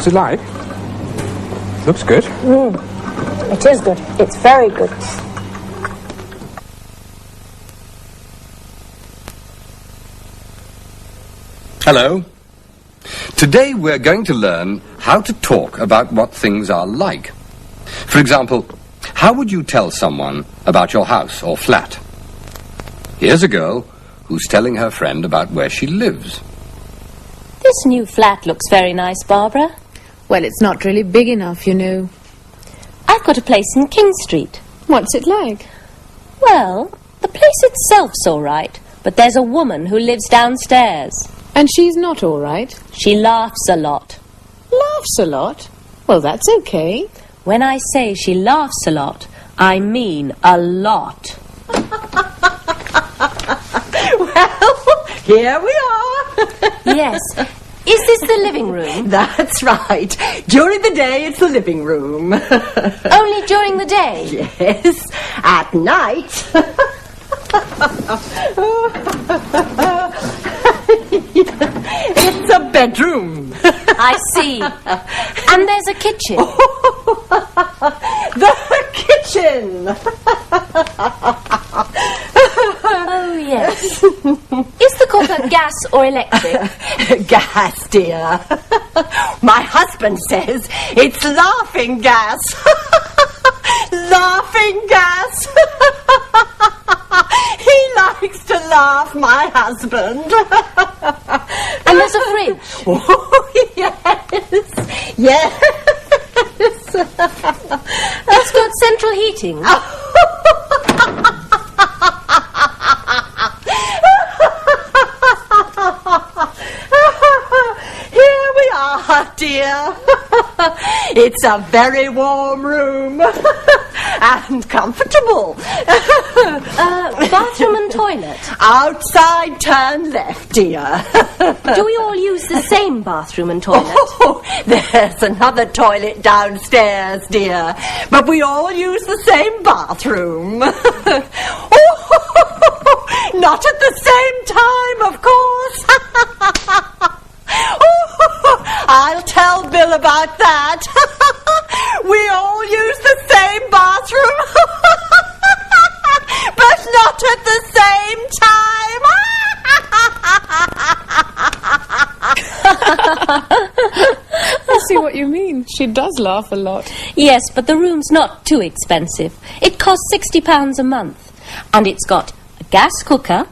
What's it like? Looks good. It is good. It's very good. Hello. Today we're going to learn how to talk about what things are like. For example, how would you tell someone about your house or flat? Here's a girl who's telling her friend about where she lives. This new flat looks very nice, Barbara. Well, it's not really big enough, you know. I've got a place in King Street. What's it like? Well, the place itself's all right, but there's a woman who lives downstairs. And she's not all right? She laughs a lot. Laughs a lot? Well, that's okay. When I say she laughs a lot, I mean a lot. Well, here we are. Yes. Is this the living room? That's right. During the day, it's the living room. Only during the day? Yes. At night. It's a bedroom. I see. And there's a kitchen. The kitchen. Oh, yes. Is the cooker gas or electric? Gas, dear. My husband says it's laughing gas. Laughing gas. He likes to laugh, my husband. And there's a fridge. Oh, yes. Yes. It's got central heating. Here we are, dear. It's a very warm room. And comfortable. Bathroom and toilet. Outside, turn left, dear. Do we all use the same bathroom and toilet? Oh, there's another toilet downstairs, dear. But we all use the same bathroom. Oh, not at the same time, of course. Oh, I'll tell Bill about that. We all use the same bathroom. But not at the same time. I see what you mean. She does laugh a lot. Yes, but the room's not too expensive. It costs £60 a month. And it's got a gas cooker,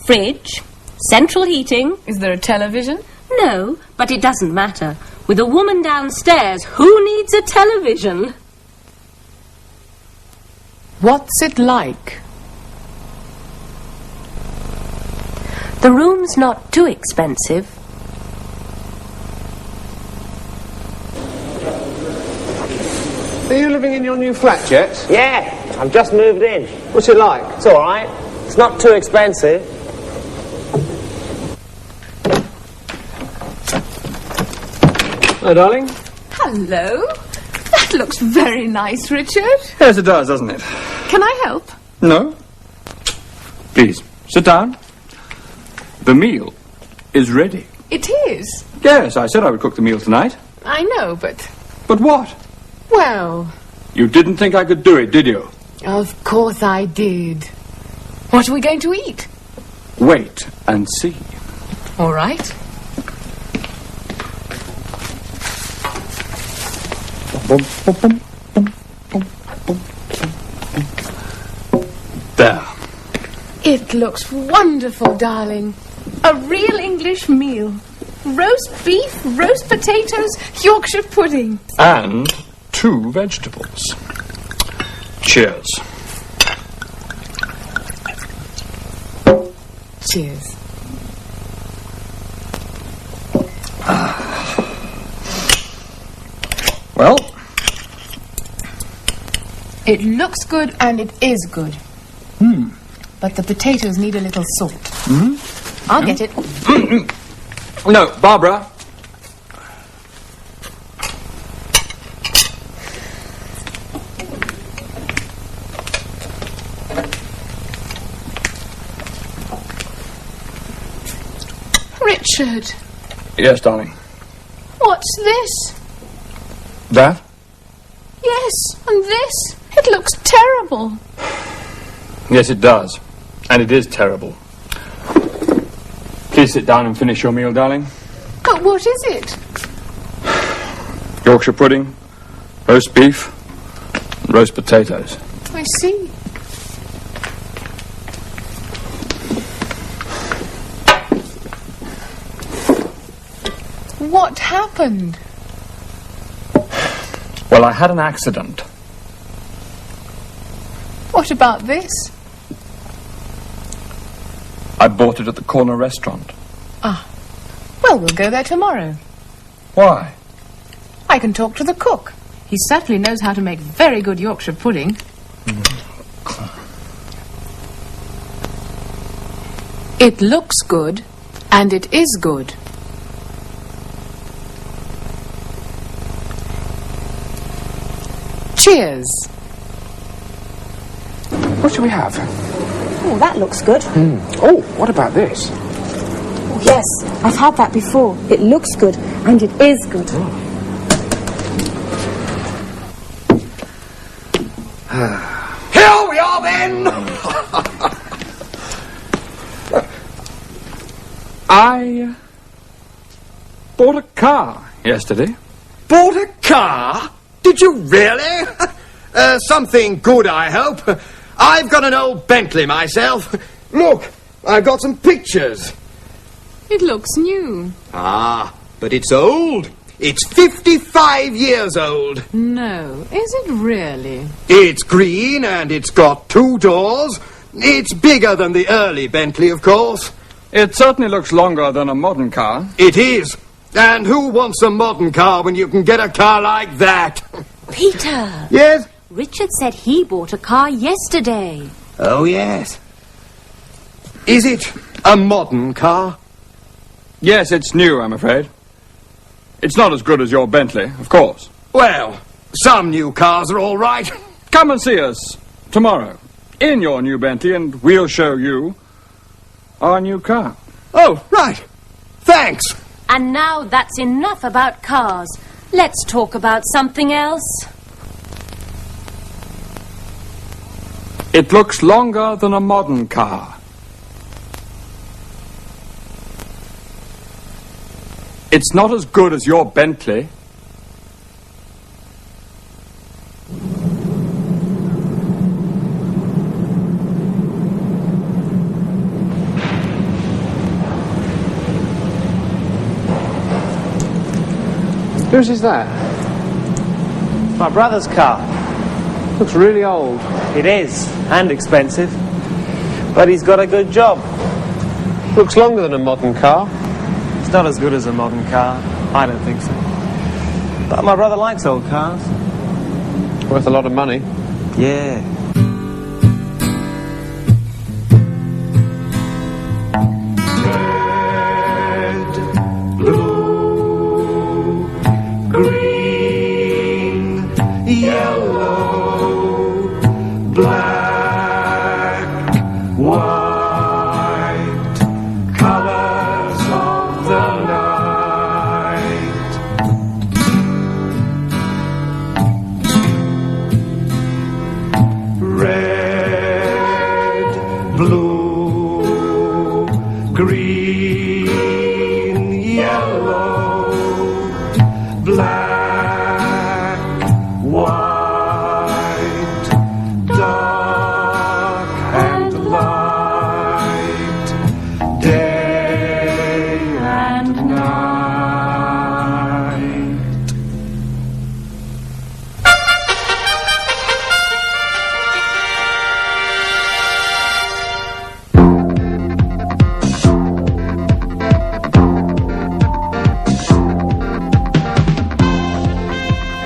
fridge, central heating. Is there a television? No, but it doesn't matter. With a woman downstairs, who needs a television? What's it like? The room's not too expensive. Are you living in your new flat yet? Yeah, I've just moved in. What's it like? It's all right. It's not too expensive. Hello, darling. Hello. That looks very nice, Richard. Yes, it does, doesn't it? Can I help? No. Please, sit down. The meal is ready. It is. Yes, I said I would cook the meal tonight. I know, but... But what? Well... You didn't think I could do it, did you? Of course I did. What are we going to eat? Wait and see. All right. There. It looks wonderful, darling. A real English meal. Roast beef, roast potatoes, Yorkshire pudding. And 2 vegetables. Cheers. Cheers. Well? It looks good and it is good. But the potatoes need a little salt. I'll get it. No, Barbara. Richard, Yes, darling. what's this? That? Yes, and this. It looks terrible. Yes, it does. And it is terrible. Please sit down and finish your meal, darling. But what is it? Yorkshire pudding, roast beef, and roast potatoes. I see. What happened? Well, I had an accident. What about this? I bought it at the corner restaurant. Ah. Well, we'll go there tomorrow. Why? I can talk to the cook. He certainly knows how to make very good Yorkshire pudding. It looks good, and it is good. Cheers. What shall we have? Oh, that looks good. Oh, what about this? Oh, yes, I've had that before. It looks good, and it is good. Here we are then! I bought a car yesterday. Bought a car? Did you really? Something good, I hope. I've got an old Bentley myself. Look, I've got some pictures. It looks new. Ah, but it's old. It's 55 years old. No, is it really? It's green and it's got 2 doors. It's bigger than the early Bentley, of course. It certainly looks longer than a modern car. It is. And who wants a modern car when you can get a car like that? Peter, Yes? Richard said he bought a car yesterday. Oh, yes. Is it a modern car? Yes, it's new, I'm afraid. It's not as good as your Bentley, of course. Well, some new cars are all right. Come and see us tomorrow in your new Bentley and we'll show you our new car. Oh, right. Thanks. And now that's enough about cars. Let's talk about something else. It looks longer than a modern car. It's not as good as your Bentley. Whose is that? My brother's car. Looks really old. It is, and expensive. But he's got a good job. Looks longer than a modern car. It's not as good as a modern car. I don't think so. But my brother likes old cars. Worth a lot of money. Yeah.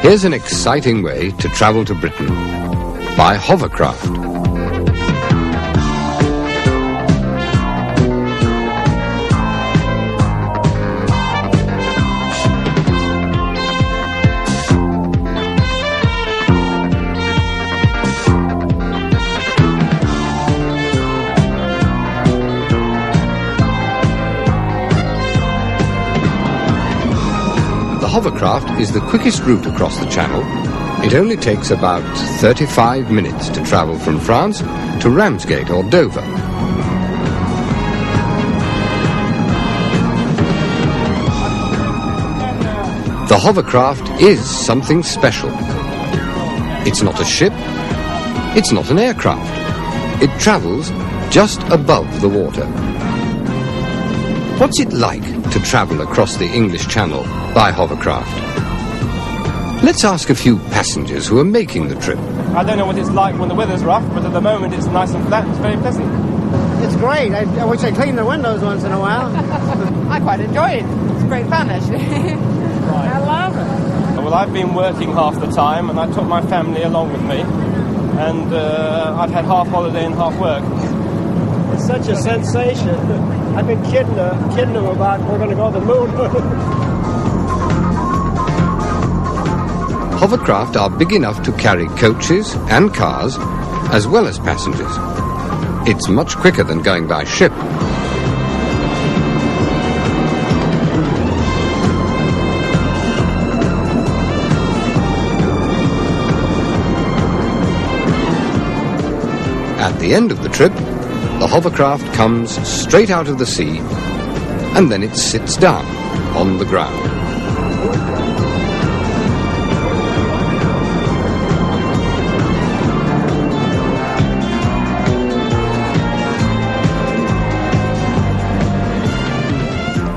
Here's an exciting way to travel to Britain. By hovercraft. The hovercraft is the quickest route across the Channel. It only takes about 35 minutes to travel from France to Ramsgate or Dover. The hovercraft is something special. It's not a ship, it's not an aircraft. It travels just above the water. What's it like to travel across the English Channel by hovercraft? Let's ask a few passengers who are making the trip. I don't know what it's like when the weather's rough, but at the moment it's nice and flat. It's very pleasant. It's great. I wish I cleaned the windows once in a while. I quite enjoy it. It's great fun, actually. I love it. Well, I've been working half the time, and I took my family along with me. And I've had half holiday and half work. It's such a sensation. I've been kidding them about we're going to go to the moon. Hovercraft are big enough to carry coaches and cars, as well as passengers. It's much quicker than going by ship. At the end of the trip, the hovercraft comes straight out of the sea, and then it sits down on the ground.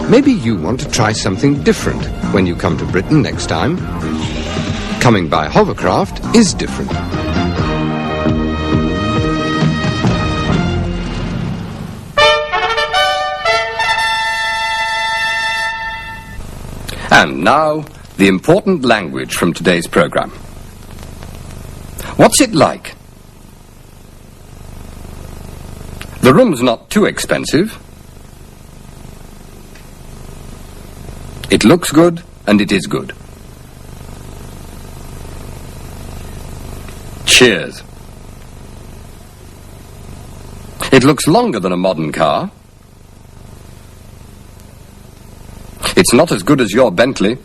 Maybe you want to try something different when you come to Britain next time. Coming by hovercraft is different. And now, the important language from today's program. What's it like? The room's not too expensive. It looks good, and it is good. Cheers. It looks longer than a modern car. It's not as good as your Bentley.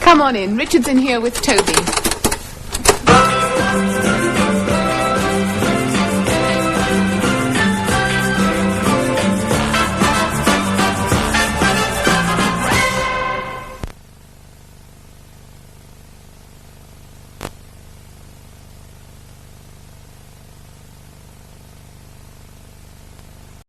Come on in. Richard's in here with Toby.